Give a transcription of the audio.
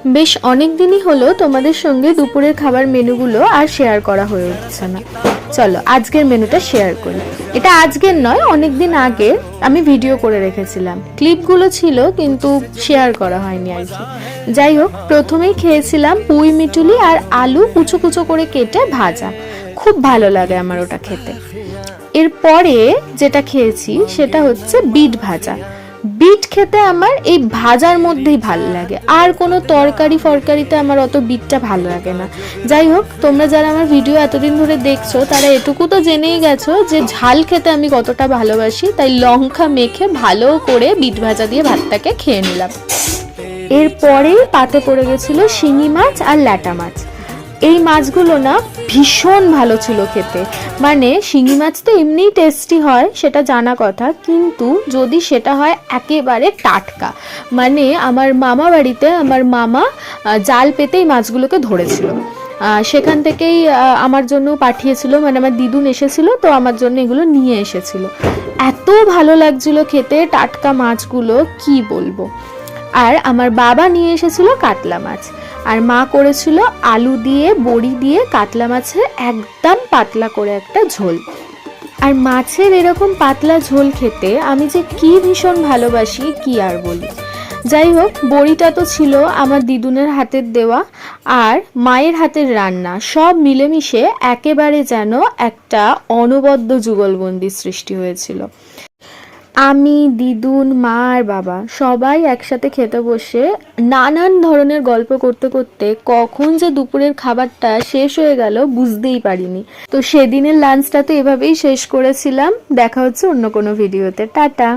বেশ অনেক দিনই হলো তোমাদের সঙ্গে দুপুরের খাবার মেনুগুলো আর শেয়ার করা হয়ে উঠছে না। চলো আজকের মেনুটা শেয়ার করি। এটা আজকের নয়, অনেক দিন আগে আমি ভিডিও করে রেখেছিলাম, ক্লিপগুলো ছিল কিন্তু শেয়ার করা হয়নি আর কি। যাই হোক, প্রথমেই খেয়েছিলাম পুঁই মিটুলি আর আলু কুচো কুচো করে কেটে ভাজা। খুব ভালো লাগে আমার ওটা খেতে। এরপরে যেটা খেয়েছি সেটা হচ্ছে বিট ভাজা। বিট খেতে আমার এই ভাজার মধ্যেই ভালো লাগে, আর কোনো তরকারি ফরকারিতে আমার অত বিটটা ভালো লাগে না। যাই হোক, তোমরা যারা আমার ভিডিও এতদিন ধরে দেখছো তারা এটুকু তো জেনেই গেছো যে ঝাল খেতে আমি কতটা ভালোবাসি, তাই লঙ্কা মেখে ভালো করে বিট ভাজা দিয়ে ভাতটাকে খেয়ে নিলাম। এরপরেই পাতে পড়ে গেছিল শিঙি মাছ আর ল্যাটা মাছ। এই মাছগুলো না ভীষণ ভালো ছিল খেতে। মানে শিঙি মাছ তো এমনিই টেস্টি হয়, সেটা জানা কথা, কিন্তু যদি সেটা হয় একেবারে টাটকা। মানে আমার মামা বাড়িতে আমার মামা জাল পেতেই মাছগুলোকে ধরেছিল, সেখান থেকেই আমার জন্য পাঠিয়েছিল। মানে আমার দিদুন এসেছিল তো আমার জন্য এগুলো নিয়ে এসেছিল। এত ভালো লাগছিল খেতে টাটকা মাছগুলো, কি বলবো। আর আমার বাবা নিয়ে এসেছিল কাতলা মাছ, আর মা করেছিল আলু দিয়ে বড়ি দিয়ে কাতলা মাছের একদম পাতলা করে একটা ঝোল। আর মাছের এরকম পাতলা ঝোল খেতে আমি যে কি ভীষণ ভালোবাসি, কি আর বলি। যাই হোক, বড়িটা তো ছিল আমার দিদুনের হাতের দেওয়া আর মায়ের হাতের রান্না, সব মিলেমিশে একেবারে যেন একটা অনবদ্য যুগলবন্দি সৃষ্টি হয়েছিল। আমি, দিদুন, মা আর বাবা সবাই একসাথে খেতে বসে নানান ধরনের গল্প করতে করতে কখন যে দুপুরের খাবারটা শেষ হয়ে গেল বুঝতেই পারিনি। তো সেদিনের লাঞ্চটা তো এভাবেই শেষ করেছিলাম। দেখা হচ্ছে অন্য কোনো ভিডিওতে। টাটা।